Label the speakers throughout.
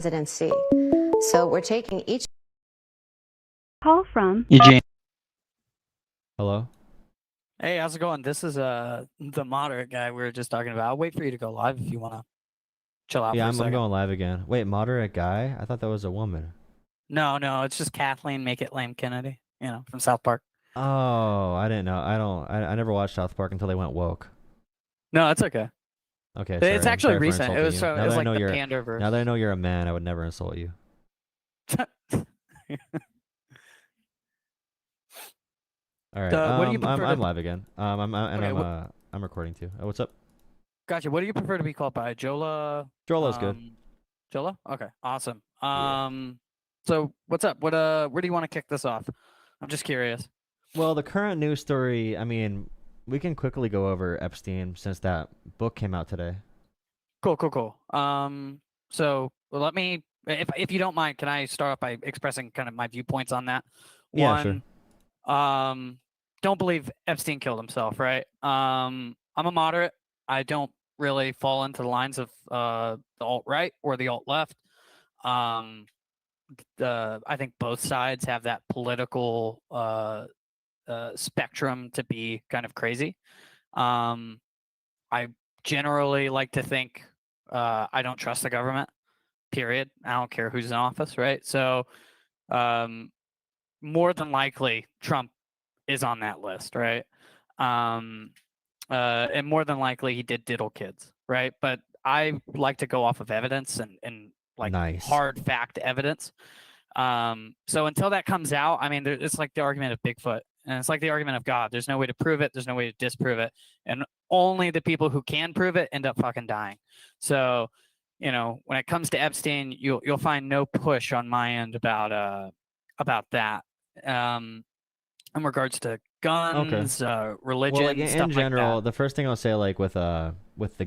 Speaker 1: presidency. So we're taking each
Speaker 2: Call from
Speaker 3: Eugene.
Speaker 4: Hello?
Speaker 3: Hey, how's it going? This is the moderate guy we were just talking about. I'll wait for you to go live if you wanna chill out
Speaker 4: Yeah,
Speaker 3: for a
Speaker 4: I'm
Speaker 3: second.
Speaker 4: going live again. Wait, moderate guy? I thought that was a woman.
Speaker 3: No, it's just Kathleen Make It Lame Kennedy, from South Park.
Speaker 4: Oh, I didn't know. I never watched South Park until they went woke.
Speaker 3: No, it's okay.
Speaker 4: Okay,
Speaker 3: It's
Speaker 4: sorry. I'm
Speaker 3: actually
Speaker 4: sorry for
Speaker 3: recent. It
Speaker 4: insulting
Speaker 3: was
Speaker 4: you.
Speaker 3: so
Speaker 4: Now
Speaker 3: it was
Speaker 4: that I
Speaker 3: like
Speaker 4: know
Speaker 3: the
Speaker 4: you're
Speaker 3: Panderverse.
Speaker 4: now that I know you're a man, I would never insult you. All right.
Speaker 3: What do you
Speaker 4: I'm
Speaker 3: prefer
Speaker 4: I'm
Speaker 3: to?
Speaker 4: live again.
Speaker 3: Okay,
Speaker 4: I'm recording too. What's up?
Speaker 3: gotcha. What do you prefer to be called by? Jola?
Speaker 4: Drolo's good.
Speaker 3: Jola? Okay, awesome.
Speaker 4: Yeah.
Speaker 3: So what's up? Where do you want to kick this off? I'm just curious.
Speaker 4: Well, the current news story, I mean, we can quickly go over Epstein since that book came out today.
Speaker 3: Cool. So let me, if you don't mind, can I start off by expressing kind of my viewpoints on that?
Speaker 4: Yeah, sure.
Speaker 3: One, don't believe Epstein killed himself, right? I'm a moderate. I don't really fall into the lines of the alt-right or the alt-left. I think both sides have that political spectrum to be kind of crazy. I generally like to think I don't trust the government, period. I don't care who's in office, right? So more than likely, Trump is on that list, right? And more than likely, he did diddle kids, right? But I like to go off of evidence and like
Speaker 4: Nice.
Speaker 3: hard fact evidence. So until that comes out, I mean, it's like the argument of Bigfoot, and it's like the argument of God. There's no way to prove it. There's no way to disprove it, and only the people who can prove it end up fucking dying. So, when it comes to Epstein, you'll find no push on my end about that. In regards to guns, religion,
Speaker 4: Well, like
Speaker 3: stuff
Speaker 4: in general,
Speaker 3: like that.
Speaker 4: the first thing I'll say, like with the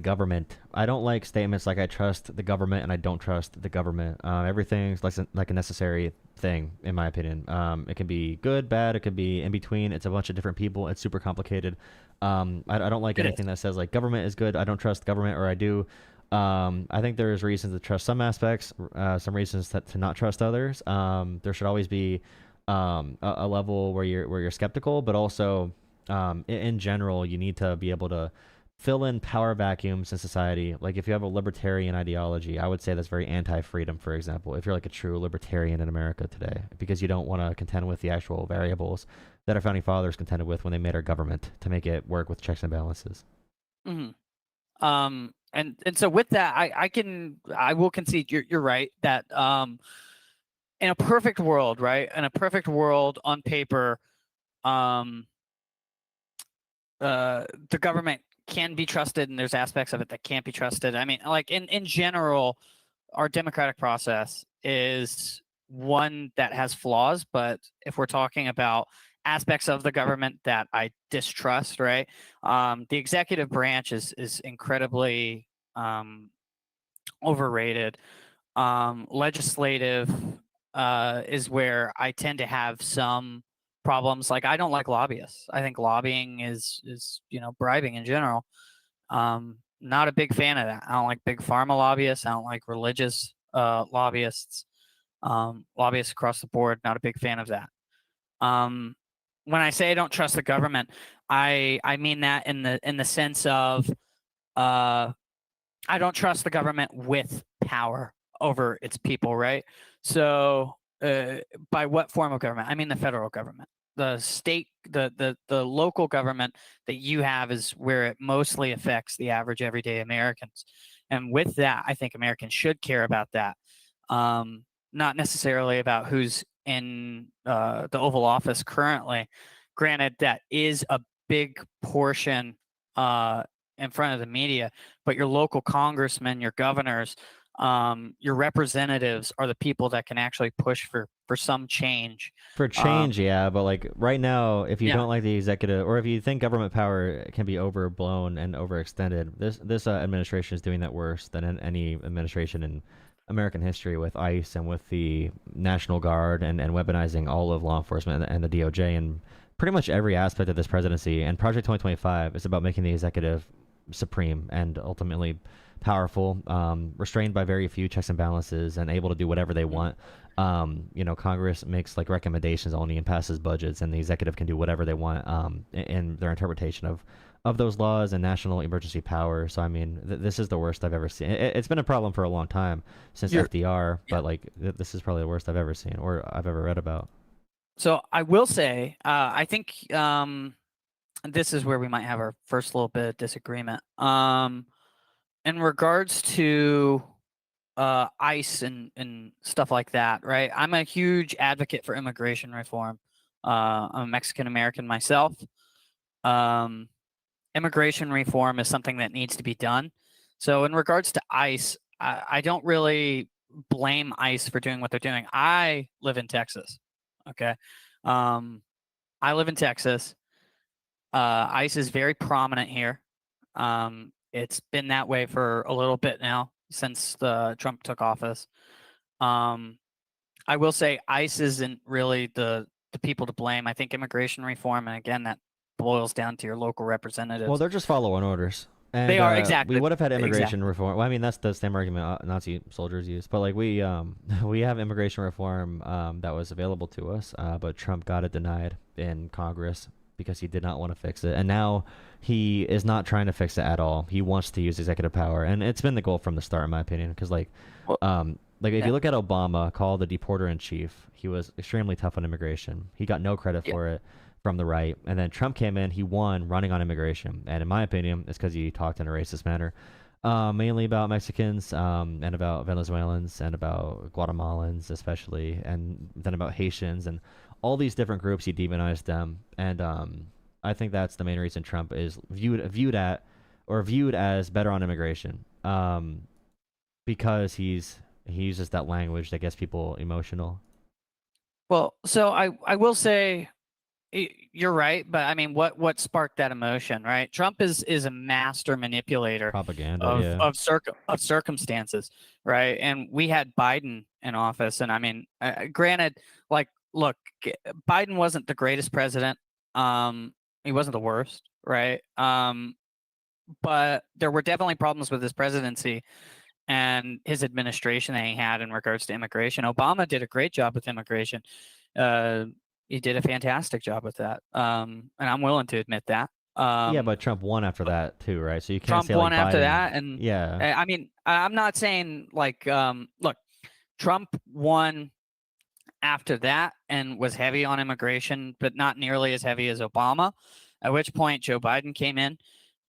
Speaker 4: government, I don't like statements like I trust the government and I don't trust the government. Everything's like a necessary thing, in my opinion. It can be good, bad, it could be in between. It's a bunch of different people. It's super complicated. I don't like anything that says like government is good, I don't trust government, or I do. I think there's reasons to trust some aspects, some reasons to not trust others. There should always be a level where you're skeptical, but also in general, you need to be able to fill in power vacuums in society. Like if you have a libertarian ideology, I would say that's very anti-freedom, for example, if you're like a true libertarian in America today, because you don't want to contend with the actual variables that our founding fathers contended with when they made our government to make it work with checks and balances.
Speaker 3: And so with that, I will concede you're right that in a perfect world, right? In a perfect world on paper, the government can be trusted, and there's aspects of it that can't be trusted. I mean, like in general, our democratic process is one that has flaws, but if we're talking about aspects of the government that I distrust, right? The executive branch is incredibly overrated. Legislative is where I tend to have some problems. Like I don't like lobbyists. I think lobbying is bribing in general. Not a big fan of that. I don't like big pharma lobbyists. I don't like religious lobbyists. Lobbyists across the board. Not a big fan of that. When I say I don't trust the government, I mean that in the sense of I don't trust the government with power over its people, right? So by what form of government? I mean the federal government. The state, the local government that you have is where it mostly affects the average everyday Americans. And with that, I think Americans should care about that. Not necessarily about who's in the Oval Office currently. Granted, that is a big portion in front of the media, but your local congressmen, your governors, your representatives are the people that can actually push for some change.
Speaker 4: For change, yeah, but like right now, if you don't like the executive, or if you think government power can be overblown and overextended, this administration is doing that worse than any administration in American history, with ICE and with the National Guard and weaponizing all of law enforcement and the DOJ and pretty much every aspect of this presidency. And Project 2025 is about making the executive supreme and ultimately powerful, restrained by very few checks and balances, and able to do whatever they want. Congress makes like recommendations only and passes budgets, and the executive can do whatever they want in their interpretation of those laws and national emergency power. So I mean, this is the worst I've ever seen. It's been a problem for a long time since FDR, but like this is probably the worst I've ever seen or I've ever read about.
Speaker 3: So I will say, I think this is where we might have our first little bit of disagreement. In regards to ICE and stuff like that, right? I'm a huge advocate for immigration reform. I'm a Mexican American myself. Immigration reform is something that needs to be done. So in regards to ICE, I don't really blame ICE for doing what they're doing. I live in Texas. Okay. I live in Texas. ICE is very prominent here. It's been that way for a little bit now since Trump took office. I will say ICE isn't really the people to blame. I think immigration reform, and again, that boils down to your local representatives.
Speaker 4: Well, they're just following orders. And,
Speaker 3: they are, exactly.
Speaker 4: We would have had immigration reform. Well, I mean, that's the same argument Nazi soldiers use. But like we have immigration reform that was available to us, but Trump got it denied in Congress because he did not want to fix it. And now he is not trying to fix it at all. He wants to use executive power, and it's been the goal from the start, in my opinion. Because if you look at Obama, called the deporter in chief, he was extremely tough on immigration. He got no credit for it from the right. And then Trump came in, he won running on immigration. And in my opinion, it's because he talked in a racist manner, mainly about Mexicans and about Venezuelans and about Guatemalans especially, and then about Haitians and all these different groups. He demonized them. And I think that's the main reason Trump is viewed as better on immigration, because he uses that language that gets people emotional.
Speaker 3: Well, so I will say, you're right, but I mean, what sparked that emotion, right? Trump is a master manipulator
Speaker 4: Propaganda,
Speaker 3: of circumstances, right? And we had Biden in office, and I mean, granted, like, look, Biden wasn't the greatest president. He wasn't the worst, right? But there were definitely problems with his presidency and his administration that he had in regards to immigration. Obama did a great job with immigration. He did a fantastic job with that, and I'm willing to admit that.
Speaker 4: Yeah, but Trump won after that too, right? So you can't
Speaker 3: Trump
Speaker 4: say
Speaker 3: won
Speaker 4: like
Speaker 3: after
Speaker 4: Biden,
Speaker 3: that, and
Speaker 4: yeah.
Speaker 3: I mean, I'm not saying like, look, Trump won after that and was heavy on immigration, but not nearly as heavy as Obama. At which point Joe Biden came in,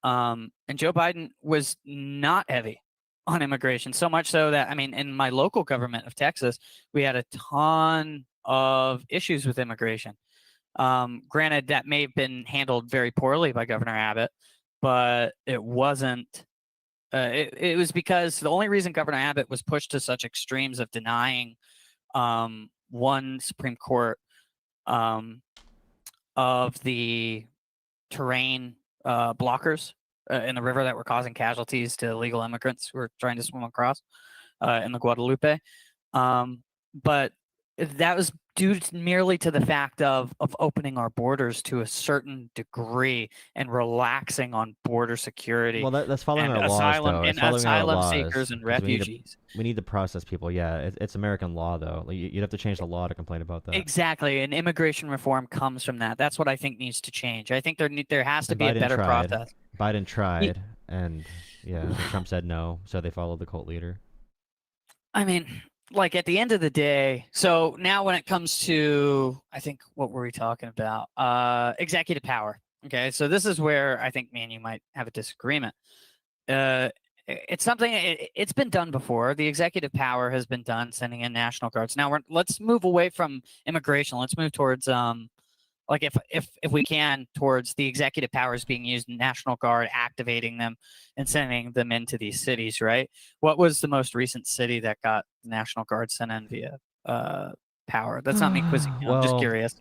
Speaker 3: and Joe Biden was not heavy on immigration, so much so that, I mean, in my local government of Texas, we had a ton of issues with immigration. Granted, that may have been handled very poorly by Governor Abbott, but it wasn't. It was because the only reason Governor Abbott was pushed to such extremes of denying one Supreme Court of the terrain blockers in the river that were causing casualties to illegal immigrants who were trying to swim across in the Guadalupe. But that was due merely to the fact of opening our borders to a certain degree and relaxing on border security.
Speaker 4: Well, that's following
Speaker 3: and
Speaker 4: our laws, though.
Speaker 3: and
Speaker 4: asylum
Speaker 3: seekers and refugees.
Speaker 4: We need to process people. Yeah, it's American law, though. Like, you'd have to change the law to complain about that.
Speaker 3: Exactly, and immigration reform comes from that. That's what I think needs to change. I think there has to be a better process.
Speaker 4: Biden tried, and Trump said no, so they followed the cult leader.
Speaker 3: I mean, like, at the end of the day, so now when it comes to, I think, what were we talking about? Executive power. Okay, so this is where I think me and you might have a disagreement. It's something, it's been done before. The executive power has been done, sending in National Guards. Now let's move away from immigration. Let's move towards like, if we can, towards the executive powers being used, National Guard activating them and sending them into these cities, right? What was the most recent city that got the National Guard sent in via power? That's not me quizzing you. I'm just curious.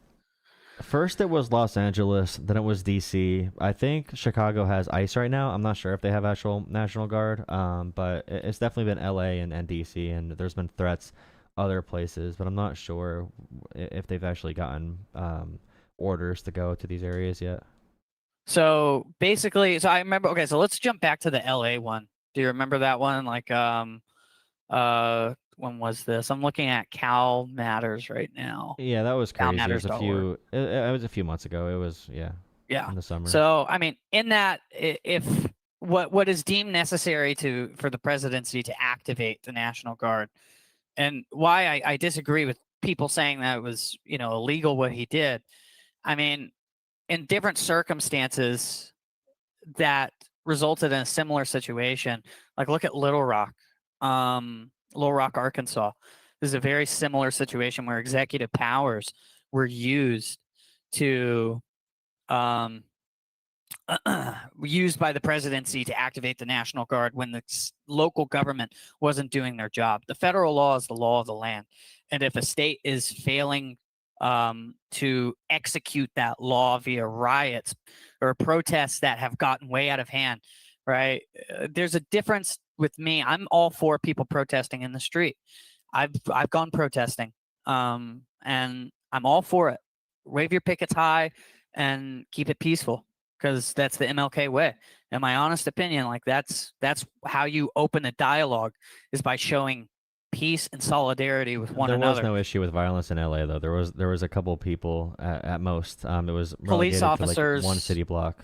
Speaker 4: First it was Los Angeles, then it was DC. I think Chicago has ICE right now. I'm not sure if they have actual National Guard, but it's definitely been LA and DC, and there's been threats other places, but I'm not sure if they've actually gotten orders to go to these areas yet.
Speaker 3: So basically, so I remember. Okay, so let's jump back to the LA one. Do you remember that one? Like, when was this? I'm looking at Cal Matters right now.
Speaker 4: Yeah, that was crazy. It was a
Speaker 3: CalMatters.org.
Speaker 4: few. It was a few months ago. It was
Speaker 3: Yeah.
Speaker 4: in the summer.
Speaker 3: So I mean, in that, if what is deemed necessary for the presidency to activate the National Guard, and why I disagree with people saying that it was illegal what he did. I mean, in different circumstances that resulted in a similar situation. Like look at Little Rock, Arkansas. This is a very similar situation where executive powers were used to um, used by the presidency to activate the National Guard when the local government wasn't doing their job. The federal law is the law of the land, and if a state is failing to execute that law via riots or protests that have gotten way out of hand, right? There's a difference with me. I'm all for people protesting in the street. I've gone protesting, and I'm all for it. Wave your pickets high and keep it peaceful, because that's the MLK way. In my honest opinion, like that's how you open a dialogue, is by showing peace and solidarity with one
Speaker 4: There was
Speaker 3: another.
Speaker 4: no issue with violence in LA though. There was a couple people at most. It was
Speaker 3: Police
Speaker 4: relegated to like
Speaker 3: officers.
Speaker 4: one city block.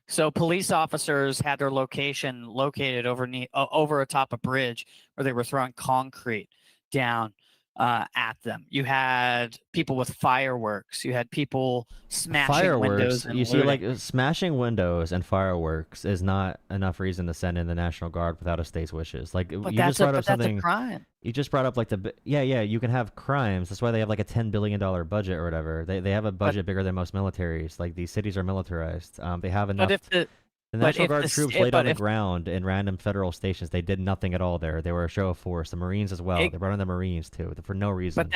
Speaker 3: So police officers had their location located over atop a bridge where they were throwing concrete down at them. You had people with fireworks. You had people smashing windows
Speaker 4: Fireworks.
Speaker 3: and
Speaker 4: You see, like
Speaker 3: looting.
Speaker 4: smashing windows and fireworks is not enough reason to send in the National Guard without a state's wishes. Like
Speaker 3: But
Speaker 4: you just
Speaker 3: that's a
Speaker 4: brought up
Speaker 3: but that's a
Speaker 4: something.
Speaker 3: crime.
Speaker 4: You just brought up like yeah, you can have crimes. That's why they have like a $10 billion budget or whatever. They have a
Speaker 3: But
Speaker 4: budget bigger than most militaries. Like these cities are militarized. They have
Speaker 3: but
Speaker 4: enough.
Speaker 3: if the
Speaker 4: The
Speaker 3: but
Speaker 4: National
Speaker 3: if
Speaker 4: Guard
Speaker 3: the
Speaker 4: troops
Speaker 3: st-
Speaker 4: laid on
Speaker 3: but
Speaker 4: the
Speaker 3: if
Speaker 4: ground in random federal stations. They did nothing at all there. They were a show of force. The Marines as well.
Speaker 3: it,
Speaker 4: They brought in the Marines too for no reason.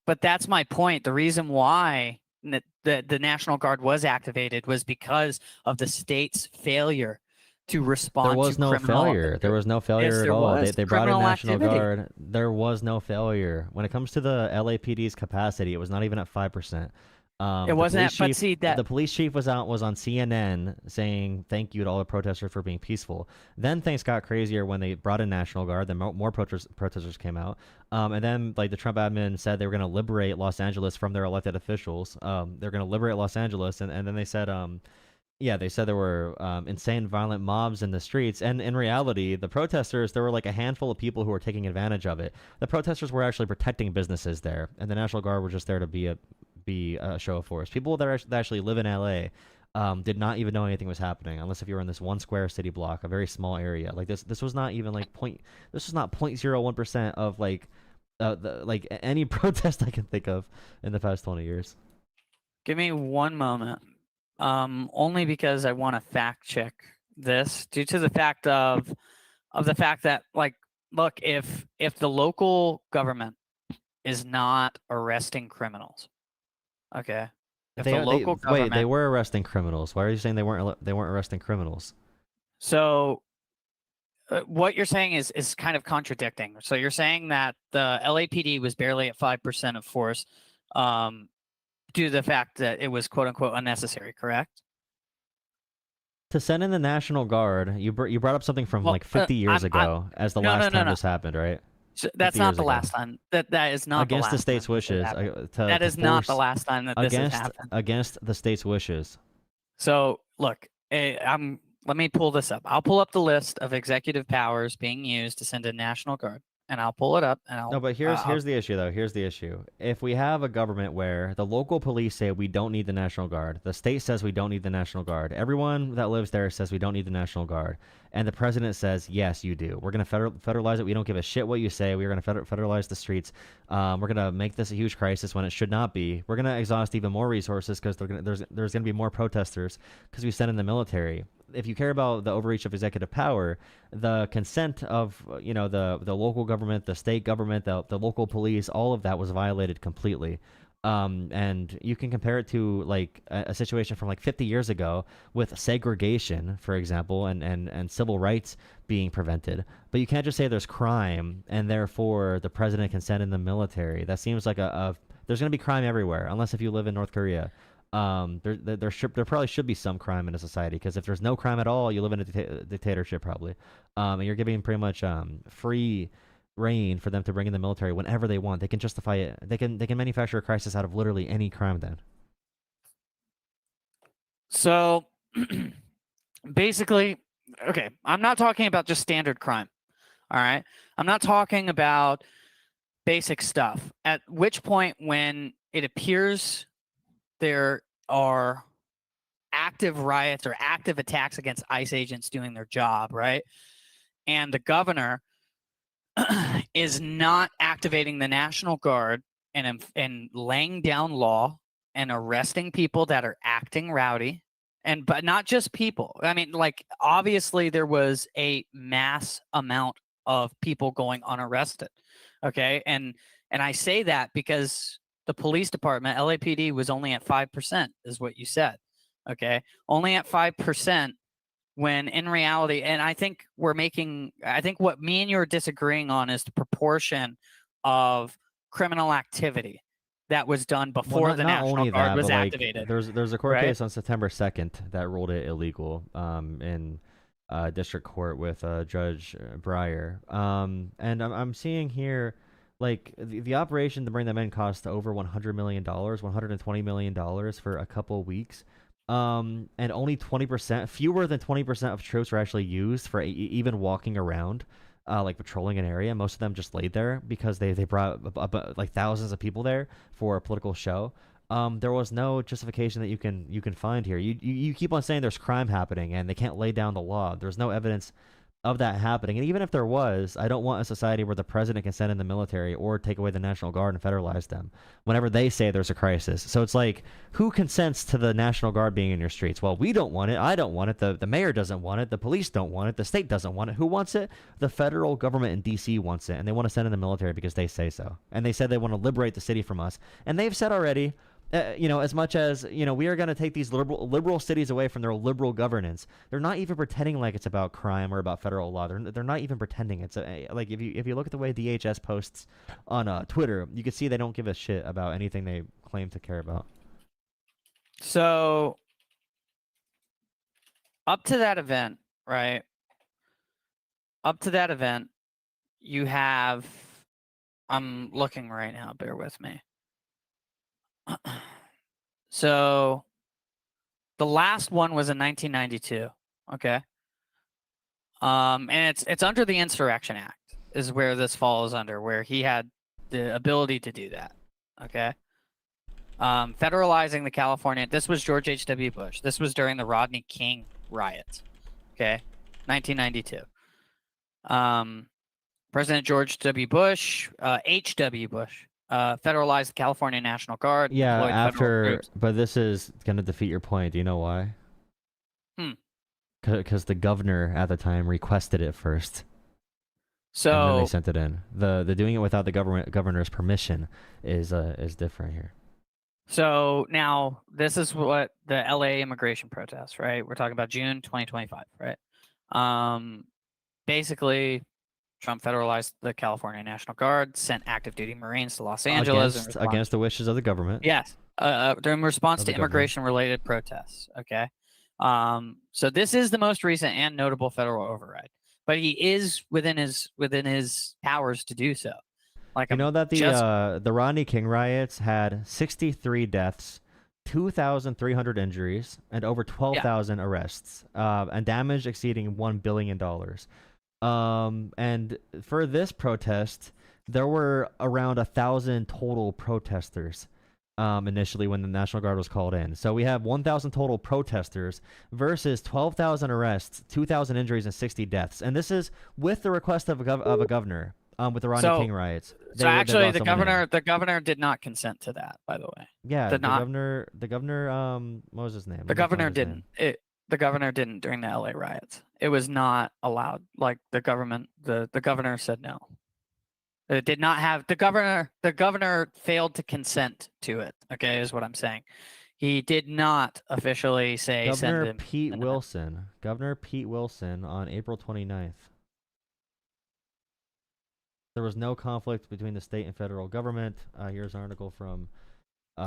Speaker 3: but that's my point. The reason why the National Guard was activated was because of the state's failure to
Speaker 4: There
Speaker 3: respond
Speaker 4: was
Speaker 3: to
Speaker 4: no
Speaker 3: criminal.
Speaker 4: failure. There was no
Speaker 3: Yes,
Speaker 4: failure at
Speaker 3: there
Speaker 4: all.
Speaker 3: was
Speaker 4: They brought in
Speaker 3: criminal
Speaker 4: National
Speaker 3: activity.
Speaker 4: Guard. There was no failure. When it comes to the LAPD's capacity, it was not even at 5%.
Speaker 3: It
Speaker 4: The
Speaker 3: wasn't.
Speaker 4: police
Speaker 3: But
Speaker 4: chief,
Speaker 3: see that.
Speaker 4: the police chief was on CNN saying thank you to all the protesters for being peaceful. Then things got crazier when they brought in National Guard. Then more protesters came out. And then like the Trump admin said they were going to liberate Los Angeles from their elected officials. They're going to liberate Los Angeles, and then they said yeah, they said there were insane, violent mobs in the streets, and in reality, the protesters, there were like a handful of people who were taking advantage of it. The protesters were actually protecting businesses there, and the National Guard were just there to be a show of force. People that actually live in LA did not even know anything was happening, unless if you were in this one square city block, a very small area. Like this was not even like this was not 0.01% of like like any protest I can think of in the past 20 years.
Speaker 3: Give me one moment. Only because I want to fact check this, due to the fact the fact that, like, look, if the local government is not arresting criminals, okay, if the local
Speaker 4: Wait,
Speaker 3: government,
Speaker 4: they were arresting criminals. Why are you saying they weren't arresting criminals?
Speaker 3: so what you're saying is kind of contradicting. So you're saying that the LAPD was barely at 5% of force, due to the fact that it was quote unquote unnecessary, correct?
Speaker 4: To send in the National Guard, you brought up something from
Speaker 3: Well,
Speaker 4: like 50 years ago as the
Speaker 3: no,
Speaker 4: last
Speaker 3: no,
Speaker 4: time
Speaker 3: no.
Speaker 4: this happened, right?
Speaker 3: So that's
Speaker 4: 50
Speaker 3: not
Speaker 4: years
Speaker 3: the
Speaker 4: ago.
Speaker 3: last time. That is not
Speaker 4: Against
Speaker 3: the
Speaker 4: the
Speaker 3: last
Speaker 4: state's
Speaker 3: time this has
Speaker 4: wishes.
Speaker 3: happened.
Speaker 4: To
Speaker 3: That is not the
Speaker 4: force-
Speaker 3: last time that this has
Speaker 4: against
Speaker 3: happened.
Speaker 4: against the state's wishes.
Speaker 3: So look, let me pull this up. I'll pull up the list of executive powers being used to send a National Guard, and I'll pull it up. And I'll
Speaker 4: No, but here's the issue though. Here's the issue. If we have a government where the local police say we don't need the National Guard, the state says we don't need the National Guard, everyone that lives there says we don't need the National Guard, and the president says yes, you do. We're gonna federalize it. We don't give a shit what you say. We're gonna federalize the streets. We're gonna make this a huge crisis when it should not be. We're gonna exhaust even more resources because there's gonna be more protesters because we send in the military. If you care about the overreach of executive power, the consent of the local government, the state government, the local police, all of that was violated completely. And you can compare it to like a situation from like 50 years ago with segregation, for example, and civil rights being prevented. But you can't just say there's crime and therefore the president can send in the military. That seems like there's going to be crime everywhere, unless if you live in North Korea. There probably should be some crime in a society, because if there's no crime at all, you live in a dictatorship probably. And you're giving pretty much free reign for them to bring in the military whenever they want. They can justify it. They can manufacture a crisis out of literally any crime then.
Speaker 3: So basically, okay, I'm not talking about just standard crime. All right. I'm not talking about basic stuff. At which point, when it appears there are active riots or active attacks against ICE agents doing their job, right? And the governor is not activating the National Guard and laying down law and arresting people that are acting rowdy. But not just people. I mean, like, obviously there was a mass amount of people going unarrested. Okay. And I say that because the police department, LAPD, was only at 5%, is what you said. Okay. Only at 5%, when in reality, and I think what me and you are disagreeing on is the proportion of criminal activity that was done before the National Guard was activated.
Speaker 4: There's a court case on September 2nd that ruled it illegal in district court with Judge Breyer. And I'm seeing here, like, the operation to bring them in cost over $100 million, $120 million for a couple of weeks. And only 20%, fewer than 20% of troops were actually used for even walking around, like patrolling an area. Most of them just laid there because they brought like thousands of people there for a political show. There was no justification that you can find here. You keep on saying there's crime happening and they can't lay down the law. There's no evidence of that happening. And even if there was, I don't want a society where the president can send in the military or take away the National Guard and federalize them whenever they say there's a crisis. So it's like, who consents to the National Guard being in your streets? Well, we don't want it. I don't want it. The mayor doesn't want it. The police don't want it. The state doesn't want it. Who wants it? The federal government in D.C. wants it, and they want to send in the military because they say so. And they said they want to liberate the city from us. And they've said already, as much as, we are going to take these liberal cities away from their liberal governance. They're not even pretending like it's about crime or about federal law. They're not even pretending. It's like, if you look at the way DHS posts on Twitter, you can see they don't give a shit about anything they claim to care about.
Speaker 3: So up to that event, right? Up to that event, you have, I'm looking right now, bear with me. So the last one was in 1992. Okay. And it's under the Insurrection Act is where this falls under, where he had the ability to do that. Okay. Federalizing the California. This was George H.W. Bush. This was during the Rodney King riots. Okay. 1992. President George W. Bush, H.W. Bush, federalized the California National Guard.
Speaker 4: Yeah, but this is going to defeat your point. Do you know why? Because the governor at the time requested it first.
Speaker 3: So
Speaker 4: and then they sent it in. The doing it without the governor's permission is different here.
Speaker 3: So now this is what the LA immigration protests, right? We're talking about June 2025, right? Basically, Trump federalized the California National Guard, sent active duty Marines to Los Angeles
Speaker 4: against the wishes of the government.
Speaker 3: Yes, in response to immigration-related protests. Okay, so this is the most recent and notable federal override, but he is within his powers to do so. Like,
Speaker 4: you know that the Rodney King riots had 63 deaths, 2,300 injuries, and over 12,000 arrests, and damage exceeding $1 billion. And for this protest, there were around 1,000 total protesters initially when the National Guard was called in. So we have 1,000 total protesters versus 12,000 arrests, 2,000 injuries, and 60 deaths. And this is with the request of a governor. With the Rodney King riots.
Speaker 3: Actually, the governor did not consent to that, by the way.
Speaker 4: Yeah, the governor, what was his name?
Speaker 3: The governor didn't. The governor didn't during the LA riots. It was not allowed. Like, the governor said no. It did not have the governor failed to consent to it. Okay, is what I'm saying. He did not officially say
Speaker 4: Governor Pete Wilson on April 29th. There was no conflict between the state and federal government. Here's an article from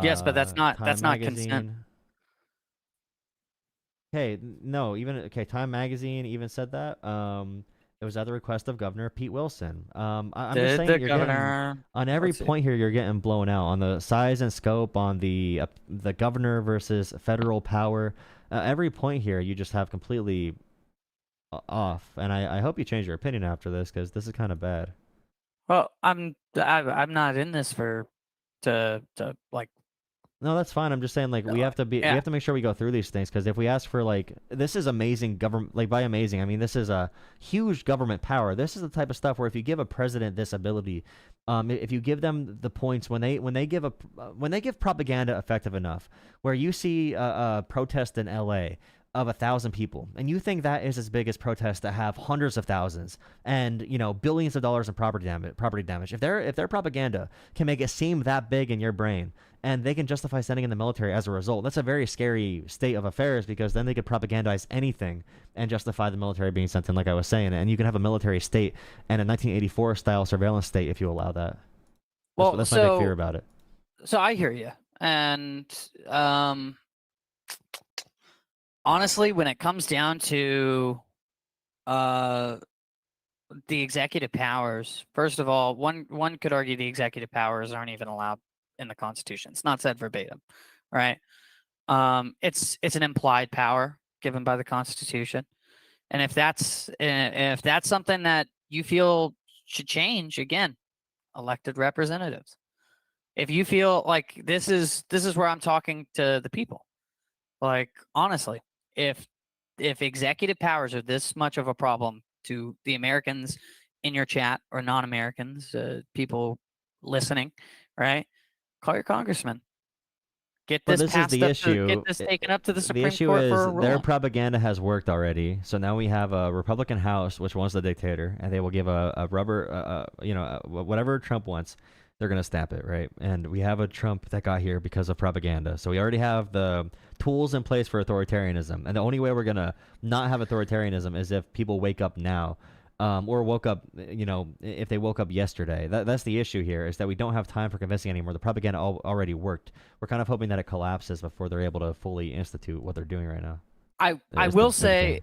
Speaker 3: yes, but that's not
Speaker 4: Magazine.
Speaker 3: consent.
Speaker 4: Okay, no, even okay. Time Magazine even said that. It was at the request of Governor Pete Wilson. I'm just
Speaker 3: Did
Speaker 4: saying
Speaker 3: the
Speaker 4: you're getting
Speaker 3: governor?
Speaker 4: on every
Speaker 3: Let's see.
Speaker 4: point here. You're getting blown out on the size and scope, on the governor versus federal power. Every point here, you just have completely off. And I hope you change your opinion after this because this is kind of bad.
Speaker 3: Well, I'm not in this for to like
Speaker 4: No, that's fine. I'm just saying, like, we have to we
Speaker 3: yeah.
Speaker 4: have to make sure we go through these things because if we ask for like, this is amazing government. Like by amazing, I mean this is a huge government power. This is the type of stuff where if you give a president this ability, if you give them the points when they give propaganda effective enough, where you see a protest in L.A. of 1,000 people, and you think that is as big as protests that have hundreds of thousands and billions of dollars in property damage. If their propaganda can make it seem that big in your brain and they can justify sending in the military as a result. That's a very scary state of affairs because then they could propagandize anything and justify the military being sent in, like I was saying. And you can have a military state and a 1984 style surveillance state if you allow that.
Speaker 3: Well,
Speaker 4: That's my big fear about it.
Speaker 3: So I hear you, and honestly, when it comes down to the executive powers, first of all, one could argue the executive powers aren't even allowed in the Constitution. It's not said verbatim, right? It's an implied power given by the Constitution, and if that's something that you feel should change, again, elected representatives. If you feel like this is where I'm talking to the people, like honestly, if executive powers are this much of a problem to the Americans in your chat or non-Americans, people listening, right? Call your congressman. Get
Speaker 4: But
Speaker 3: this
Speaker 4: this is
Speaker 3: passed
Speaker 4: the
Speaker 3: up.
Speaker 4: issue.
Speaker 3: Get this taken up to the
Speaker 4: The
Speaker 3: Supreme
Speaker 4: issue
Speaker 3: Court
Speaker 4: is
Speaker 3: for a
Speaker 4: their
Speaker 3: ruling.
Speaker 4: propaganda has worked already. So now we have a Republican House, which wants the dictator, and they will give a rubber, whatever Trump wants, they're going to stamp it, right? And we have a Trump that got here because of propaganda. So we already have the tools in place for authoritarianism. And the only way we're going to not have authoritarianism is if people wake up now. Or woke up, if they woke up yesterday. That's the issue here, is that we don't have time for convincing anymore. The propaganda already worked. We're kind of hoping that it collapses before they're able to fully institute what they're doing right now.
Speaker 3: I will say,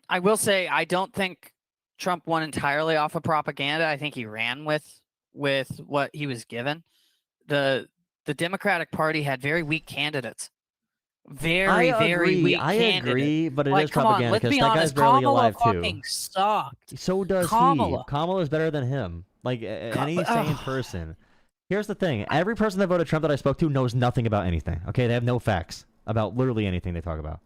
Speaker 3: I don't think Trump won entirely off of propaganda. I think he ran with what he was given. The Democratic Party had very weak candidates. Very weak candidate.
Speaker 4: Agree, but it is
Speaker 3: come on,
Speaker 4: propaganda
Speaker 3: let's
Speaker 4: because
Speaker 3: be
Speaker 4: that
Speaker 3: honest.
Speaker 4: guy's barely
Speaker 3: Kamala
Speaker 4: alive
Speaker 3: fucking
Speaker 4: too.
Speaker 3: sucked.
Speaker 4: So does
Speaker 3: Kamala.
Speaker 4: he. Kamala is better than him. Like any sane person. Here's the thing: every person that voted Trump that I spoke to knows nothing about anything. Okay, they have no facts about literally anything they talk about.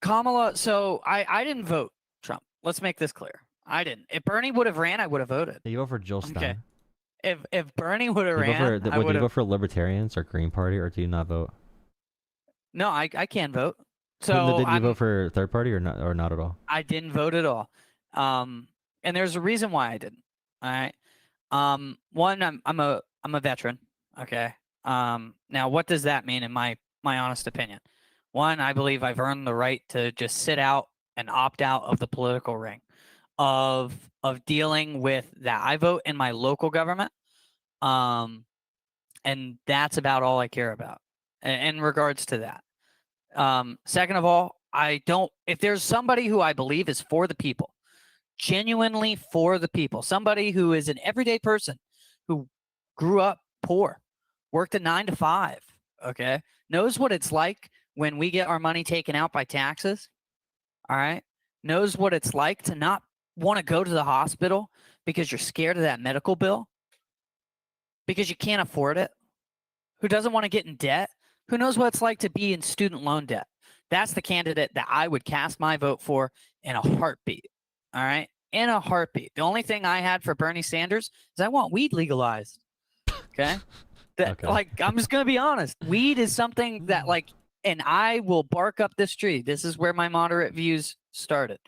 Speaker 3: Kamala. So I didn't vote Trump. Let's make this clear. I didn't. If Bernie would have ran, I would have voted.
Speaker 4: You vote for Jill Stein.
Speaker 3: Okay. If Bernie would have ran,
Speaker 4: I would. Do you vote for Libertarians or Green Party, or do you not vote?
Speaker 3: No, I can vote. So
Speaker 4: did you vote for third party or not at all?
Speaker 3: I didn't vote at all. And there's a reason why I didn't. All right. One, I'm a veteran. Okay. Now what does that mean in my honest opinion? One, I believe I've earned the right to just sit out and opt out of the political ring of dealing with that. I vote in my local government. And that's about all I care about in regards to that. Second of all, if there's somebody who I believe is for the people, genuinely for the people, somebody who is an everyday person who grew up poor, worked a 9 to 5, okay, knows what it's like when we get our money taken out by taxes, all right, knows what it's like to not want to go to the hospital because you're scared of that medical bill, because you can't afford it, who doesn't want to get in debt, who knows what it's like to be in student loan debt. That's the candidate that I would cast my vote for in a heartbeat. All right? In a heartbeat. The only thing I had for Bernie Sanders is I want weed legalized. Okay?
Speaker 4: Okay.
Speaker 3: Like, I'm just going to be honest. Weed is something that, like, and I will bark up this tree. This is where my moderate views started,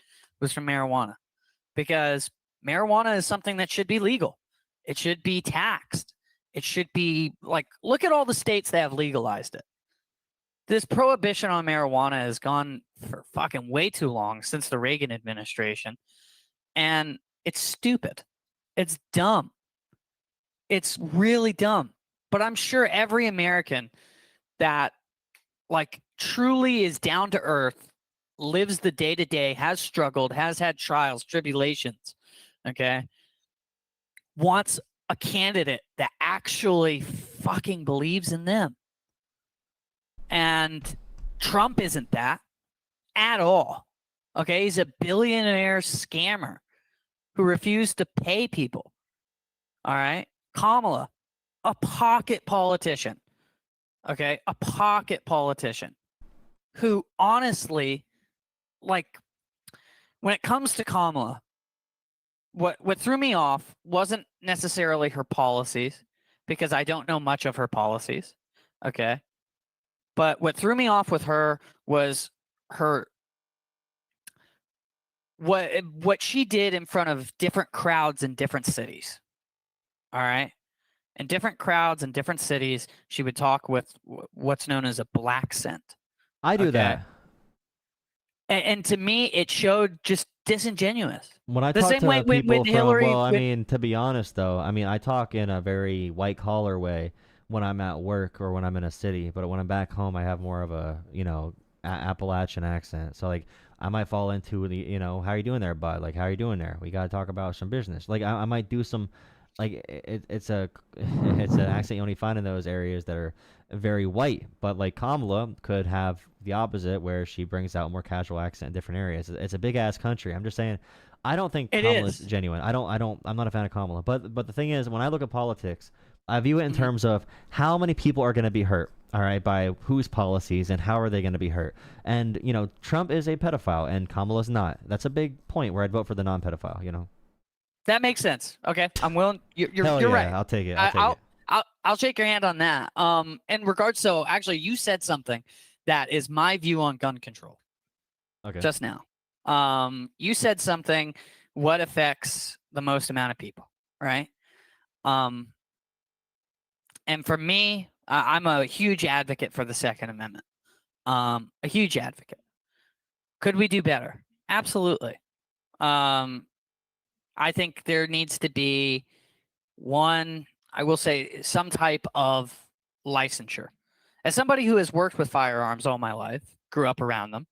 Speaker 3: was from marijuana. Because marijuana is something that should be legal. It should be taxed. It should be, like, look at all the states that have legalized it. This prohibition on marijuana has gone for fucking way too long since the Reagan administration. And it's stupid. It's dumb. It's really dumb. But I'm sure every American that, like, truly is down to earth lives the day-to-day, has struggled, has had trials, tribulations, okay, wants a candidate that actually fucking believes in them. And Trump isn't that at all. Okay, he's a billionaire scammer who refused to pay people. All right, Kamala, a pocket politician. Okay, a pocket politician who honestly, like, when it comes to Kamala, what threw me off wasn't necessarily her policies, because I don't know much of her policies. Okay, but what threw me off with her was her what she did in front of different crowds in different cities. All right. In different crowds in different cities, she would talk with what's known as a black scent.
Speaker 4: I do
Speaker 3: Okay.
Speaker 4: that.
Speaker 3: And to me, it showed just disingenuous.
Speaker 4: When I
Speaker 3: The
Speaker 4: talk
Speaker 3: same
Speaker 4: to
Speaker 3: way with
Speaker 4: people from,
Speaker 3: Hillary.
Speaker 4: well, I mean, to be honest though, I mean, I talk in a very white collar way when I'm at work or when I'm in a city, but when I'm back home, I have more of a, Appalachian accent. So like, I might fall into the, how are you doing there, bud? Like, how are you doing there? We got to talk about some business. Like, I might do some, like, it's it's an accent you only find in those areas that are very white. But like Kamala could have the opposite, where she brings out a more casual accent in different areas. It's a big ass country. I'm just saying, I don't think
Speaker 3: It
Speaker 4: Kamala's
Speaker 3: is.
Speaker 4: genuine. I'm not a fan of Kamala. But the thing is, when I look at politics, I view it in terms of how many people are going to be hurt, all right, by whose policies and how are they going to be hurt. And, Trump is a pedophile and Kamala's not. That's a big point where I'd vote for the non-pedophile.
Speaker 3: That makes sense. Okay, I'm willing. You're
Speaker 4: Hell yeah,
Speaker 3: right.
Speaker 4: I'll take it.
Speaker 3: I'll shake your hand on that. In regards, so actually, you said something that is my view on gun control.
Speaker 4: Okay.
Speaker 3: Just now. You said something. What affects the most amount of people, right? And for me, I'm a huge advocate for the Second Amendment. A huge advocate. Could we do better? Absolutely. I think there needs to be I will say, some type of licensure. As somebody who has worked with firearms all my life, grew up around them,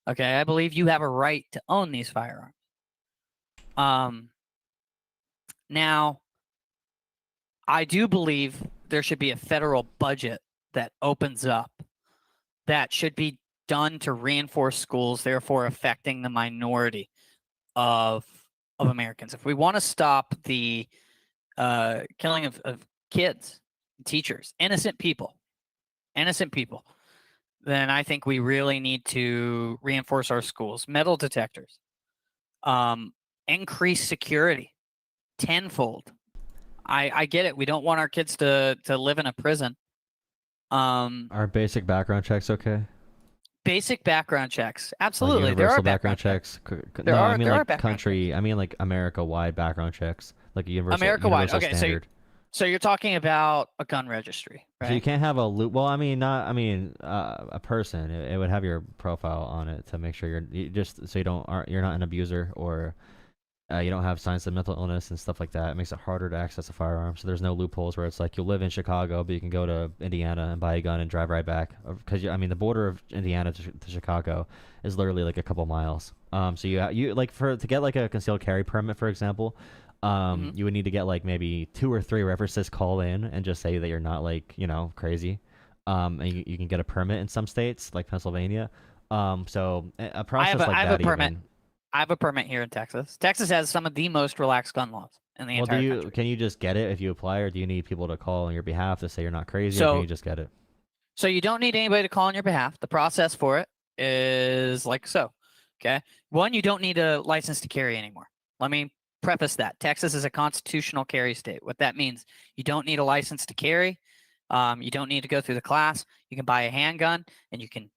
Speaker 3: okay, I believe you have a right to own these firearms. Now, I do believe there should be a federal budget that opens up that should be done to reinforce schools, therefore affecting the minority of Americans. If we want to stop the killing of kids, teachers, innocent people, then I think we really need to reinforce our schools. Metal detectors, increase security tenfold. I get it. We don't want our kids to live in a prison.
Speaker 4: Are basic background checks okay?
Speaker 3: Basic background checks,
Speaker 4: Like
Speaker 3: absolutely.
Speaker 4: universal
Speaker 3: There are
Speaker 4: background checks.
Speaker 3: There
Speaker 4: No,
Speaker 3: are-
Speaker 4: I mean
Speaker 3: there are
Speaker 4: like
Speaker 3: background
Speaker 4: country. I mean like America-wide background checks, like a
Speaker 3: America-wide.
Speaker 4: universal
Speaker 3: Okay,
Speaker 4: standard.
Speaker 3: so you're talking about a gun registry, right?
Speaker 4: So you can't have a loop. Well, I mean, not. I mean, a person. It would have your profile on it to make sure just so you're not an abuser or you don't have signs of mental illness and stuff like that. It makes it harder to access a firearm. So there's no loopholes where it's like you live in Chicago, but you can go to Indiana and buy a gun and drive right back. Because I mean, the border of Indiana to Chicago is literally like a couple miles. So you like to get like a concealed carry permit, for example. You would need to get like maybe 2 or 3 references call in and just say that you're not like, crazy. And you can get a permit in some states like Pennsylvania. So a process
Speaker 3: I have
Speaker 4: like
Speaker 3: a
Speaker 4: that
Speaker 3: permit.
Speaker 4: even.
Speaker 3: I have a permit here in Texas. Texas has some of the most relaxed gun laws in the
Speaker 4: Well,
Speaker 3: entire country.
Speaker 4: can you just get it if you apply, or do you need people to call on your behalf to say you're not crazy, or
Speaker 3: So-
Speaker 4: can you just get it?
Speaker 3: So you don't need anybody to call on your behalf. The process for it is like so. Okay. One, you don't need a license to carry anymore. Let me preface that. Texas is a constitutional carry state. What that means, you don't need a license to carry. You don't need to go through the class. You can buy a handgun and you can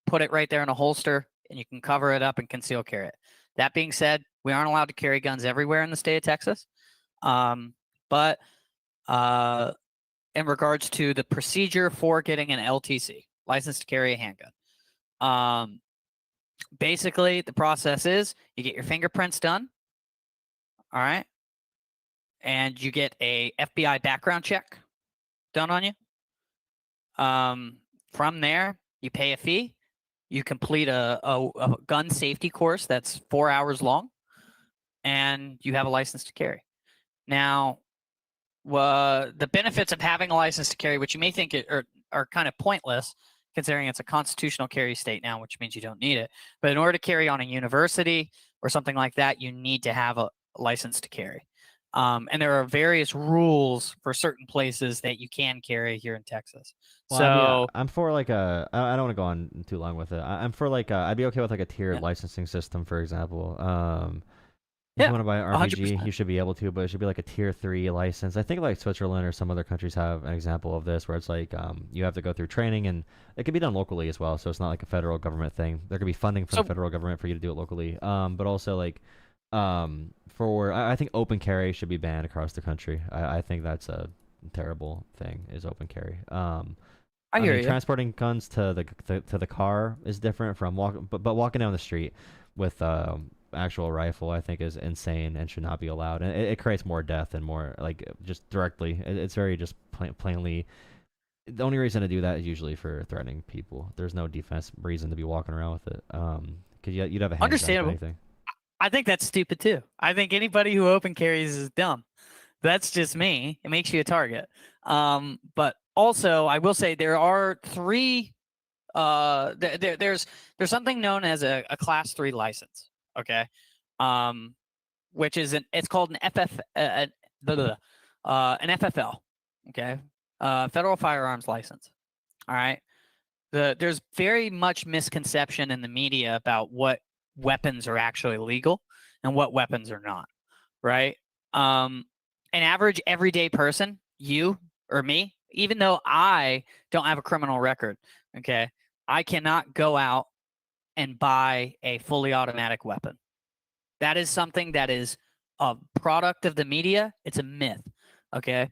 Speaker 3: put it right there in a holster and you can cover it up and conceal carry it. That being said, we aren't allowed to carry guns everywhere in the state of Texas. But in regards to the procedure for getting an LTC, license to carry a handgun, basically the process is you get your fingerprints done, all right, and you get a FBI background check done on you. From there, you pay a fee, You complete a gun safety course that's 4 hours long, and you have a license to carry. Now, the benefits of having a license to carry, which you may think are kind of pointless, considering it's a constitutional carry state now, which means you don't need it. But in order to carry on a university or something like that, you need to have a license to carry. And there are various rules for certain places that you can carry here in Texas.
Speaker 4: Well,
Speaker 3: So
Speaker 4: I'm for like I don't want to go on too long with it. I'm for like I'd be okay with like a tiered
Speaker 3: Yeah.
Speaker 4: licensing system, for example. If
Speaker 3: Yeah,
Speaker 4: you want to buy an RPG,
Speaker 3: 100%.
Speaker 4: you should be able to, but it should be like a tier 3 license. I think like Switzerland or some other countries have an example of this where it's like you have to go through training, and it can be done locally as well. So it's not like a federal government thing. There could be funding from
Speaker 3: So
Speaker 4: the federal government for you to do it locally. But also like I think open carry should be banned across the country. I think that's a terrible thing, is open carry.
Speaker 3: I hear
Speaker 4: mean,
Speaker 3: you.
Speaker 4: transporting guns to the car is different from walking, but walking down the street with actual rifle, I think, is insane and should not be allowed. And it creates more death and more like just directly. It's very just plainly. The only reason to do that is usually for threatening people. There's no defense reason to be walking around with it. Because you'd have a handgun if
Speaker 3: Understandable.
Speaker 4: anything.
Speaker 3: I think that's stupid too. I think anybody who open carries is dumb. That's just me. It makes you a target. But also, I will say there are three. There's something known as a class 3 license. Okay, which is it's called an an FFL. Okay, federal firearms license. All right. There's very much misconception in the media about what weapons are actually legal and what weapons are not. Right. An average everyday person, you or me, even though I don't have a criminal record, okay, I cannot go out and buy a fully automatic weapon. That is something that is a product of the media. It's a myth, okay?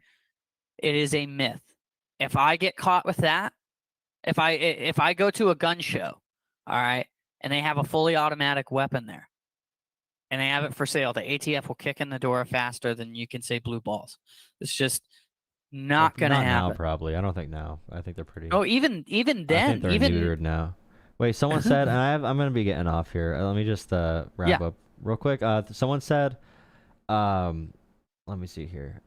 Speaker 3: It is a myth. If I get caught with that, if I go to a gun show, all right, and they have a fully automatic weapon there, and they have it for sale, the ATF will kick in the door faster than you can say blue balls. It's just not going to
Speaker 4: Not
Speaker 3: happen.
Speaker 4: now, probably. I don't think now. I think they're pretty.
Speaker 3: Oh, even
Speaker 4: I think
Speaker 3: then,
Speaker 4: they're
Speaker 3: even
Speaker 4: neutered now. Wait, someone said, and I'm gonna be getting off here. Let me just wrap
Speaker 3: Yeah.
Speaker 4: up real quick. Someone said, let me see here.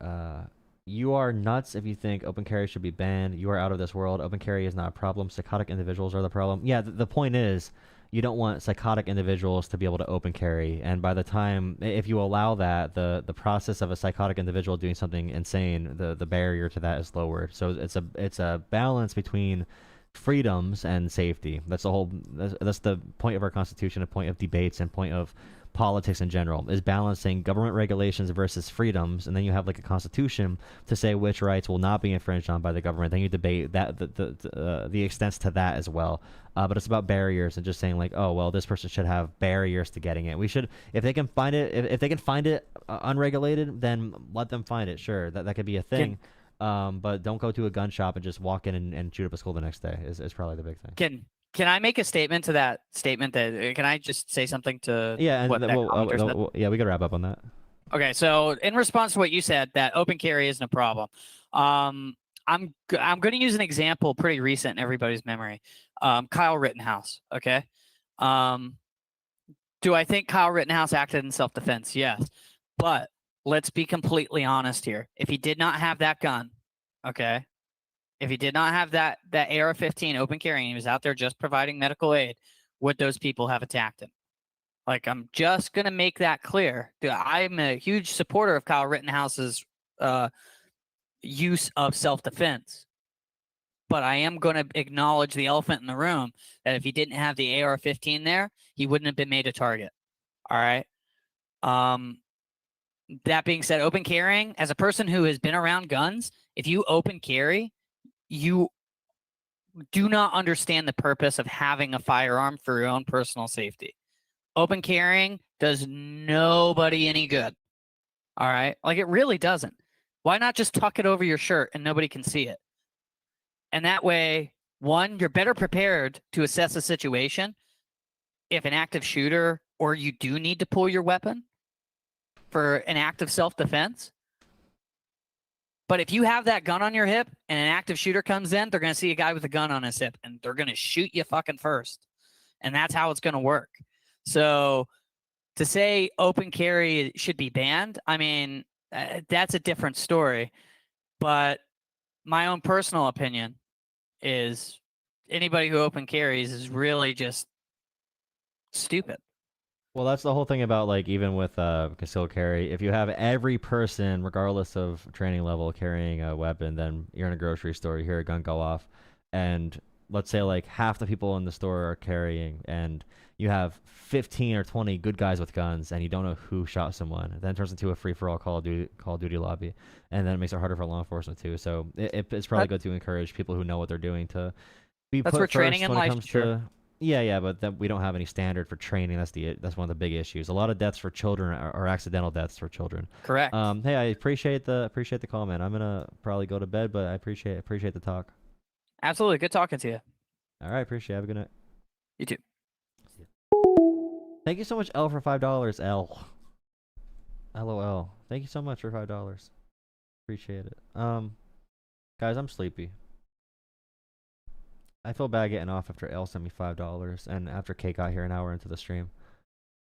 Speaker 4: You are nuts if you think open carry should be banned. You are out of this world. Open carry is not a problem. Psychotic individuals are the problem. Yeah, the point is, you don't want psychotic individuals to be able to open carry. And by the time, if you allow that, the process of a psychotic individual doing something insane, the barrier to that is lowered. So it's a balance between freedoms and safety. That's the point of our Constitution, a point of debates, and point of politics in general, is balancing government regulations versus freedoms. And then you have like a constitution to say which rights will not be infringed on by the government. Then you debate that the extents to that as well. But it's about barriers and just saying like, oh well, this person should have barriers to getting it. We should, if they can find it, if they can find it unregulated, then let them find it. Sure, that could be a thing. But don't go to a gun shop and just walk in and shoot up a school the next day is probably the big thing.
Speaker 3: Can I make a statement to that statement? That can I just say something to
Speaker 4: Yeah, and
Speaker 3: what that commenter said?
Speaker 4: yeah, we could wrap up on that.
Speaker 3: Okay, so in response to what you said, that open carry isn't a problem. I'm going to use an example pretty recent in everybody's memory. Kyle Rittenhouse. Okay. Do I think Kyle Rittenhouse acted in self-defense? Yes, but let's be completely honest here. If he did not have that gun, okay, if he did not have that AR-15 open carrying, he was out there just providing medical aid, would those people have attacked him? Like, I'm just going to make that clear. I'm a huge supporter of Kyle Rittenhouse's use of self-defense. But I am going to acknowledge the elephant in the room that if he didn't have the AR-15 there, he wouldn't have been made a target. All right? That being said, open carrying, as a person who has been around guns, if you open carry, you do not understand the purpose of having a firearm for your own personal safety. Open carrying does nobody any good. All right? Like, it really doesn't. Why not just tuck it over your shirt and nobody can see it? And that way, one, you're better prepared to assess a situation if an active shooter or you do need to pull your weapon for an act of self-defense. But if you have that gun on your hip and an active shooter comes in, they're going to see a guy with a gun on his hip and they're going to shoot you fucking first. and that's how it's going to work. So to say open carry should be banned, I mean, that's a different story. But my own personal opinion is anybody who open carries is really just stupid.
Speaker 4: Well, that's the whole thing about, like, even with concealed carry. If you have every person, regardless of training level, carrying a weapon, then you're in a grocery store, you hear a gun go off, and let's say like half the people in the store are carrying, and you have 15 or 20 good guys with guns, and you don't know who shot someone. Then it turns into a free-for-all Call of Duty lobby, and then it makes it harder for law enforcement too. So it's probably good to encourage people who know what they're doing to be
Speaker 3: That's
Speaker 4: put
Speaker 3: where
Speaker 4: first
Speaker 3: training in
Speaker 4: when it
Speaker 3: life.
Speaker 4: comes
Speaker 3: Sure.
Speaker 4: to. Yeah, but we don't have any standard for training. That's one of the big issues. A lot of deaths for children are accidental deaths for children.
Speaker 3: Correct.
Speaker 4: Hey, I appreciate the comment. I'm gonna probably go to bed, but I appreciate the talk.
Speaker 3: Absolutely. Good talking to you.
Speaker 4: All right, appreciate it. Have a good night.
Speaker 3: You too.
Speaker 4: Thank you so much, L, for $5. L. LOL. Thank you so much for $5. Appreciate it. Guys, I'm sleepy. I feel bad getting off after L sent me $5 and after Kate got here an hour into the stream.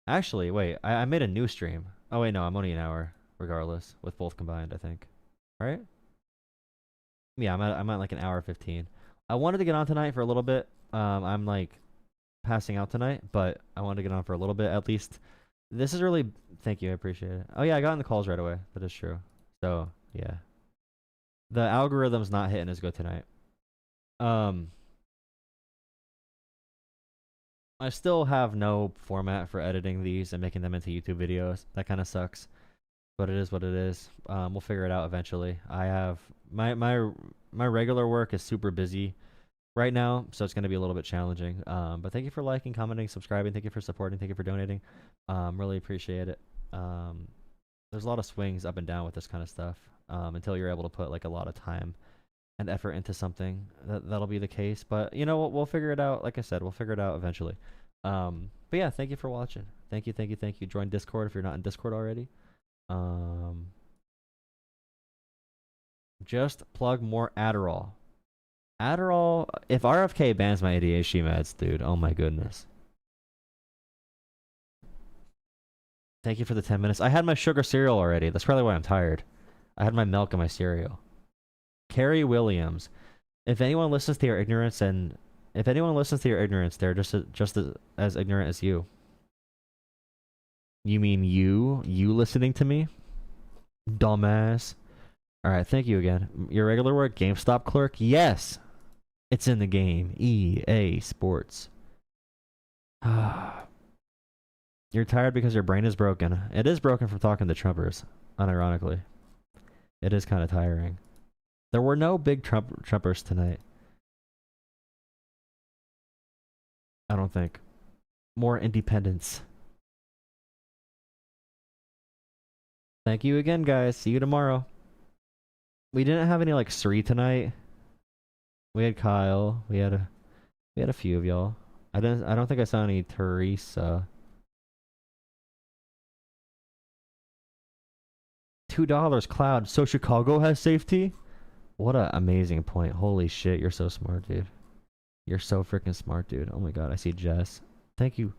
Speaker 4: Actually, wait, I made a new stream. Oh wait, no, I'm only an hour, regardless, with both combined, I think. Right? Yeah, I'm at like an hour 15. I wanted to get on tonight for a little bit. I'm like passing out tonight, but I wanted to get on for a little bit at least. This is really, thank you, I appreciate it. Oh yeah, I got in the calls right away. That is true. So yeah, the algorithm's not hitting as good tonight. I still have no format for editing these and making them into YouTube videos. That kind of sucks, but it is what it is. We'll figure it out eventually. I have my regular work is super busy right now, so it's going to be a little bit challenging. But thank you for liking, commenting, subscribing. Thank you for supporting. Thank you for donating. Really appreciate it. There's a lot of swings up and down with this kind of stuff until you're able to put like a lot of time and effort into something. That'll be the case. But you know what? We'll figure it out. Like I said, we'll figure it out eventually. But yeah, thank you for watching. Thank you. Join Discord if you're not in Discord already. Just plug more Adderall. Adderall, if RFK bans my ADHD meds, dude, oh my goodness. Thank you for the 10 minutes. I had my sugar cereal already. That's probably why I'm tired. I had my milk and my cereal. Carrie Williams. If anyone listens to your ignorance, they're just as ignorant as you. You mean you listening to me? Dumbass. Alright, thank you again. Your regular work, GameStop clerk? Yes! It's in the game. EA Sports. You're tired because your brain is broken. It is broken from talking to Trumpers, unironically. It is kind of tiring. There were no big Trumpers tonight. I don't think. More independence. Thank you again, guys. See you tomorrow. We didn't have any like Sri tonight. We had Kyle. We had a few of y'all. I don't think I saw any Teresa. $2 Cloud. So Chicago has safety? What an amazing point. Holy shit, you're so smart, dude. You're so freaking smart, dude. Oh my god, I see Jess. Thank you.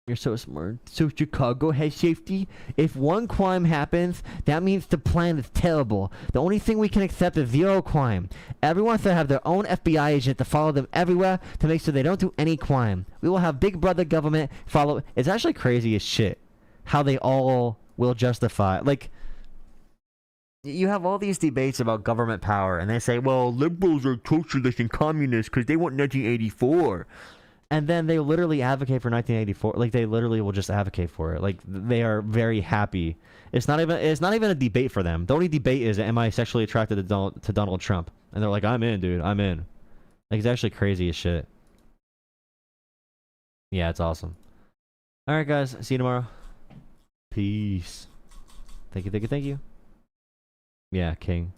Speaker 4: You're so smart. So Chicago has safety? If one crime happens, that means the plan is terrible. The only thing we can accept is zero crime. Everyone should have their own FBI agent to follow them everywhere to make sure they don't do any crime. We will have Big Brother government follow. It's actually crazy as shit how they all will justify. Like, you have all these debates about government power, and they say, well, liberals are socialists and communists because they want 1984. And then they literally advocate for 1984. Like, they literally will just advocate for it. Like, they are very happy. It's not even a debate for them. The only debate is, am I sexually attracted to Donald Trump? And they're like, I'm in, dude. I'm in. Like, it's actually crazy as shit. Yeah, it's awesome. All right, guys. See you tomorrow. Peace. Thank you. Yeah, King.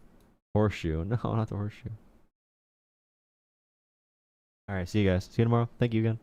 Speaker 4: Horseshoe. No, not the horseshoe. Alright, see you guys. See you tomorrow. Thank you again.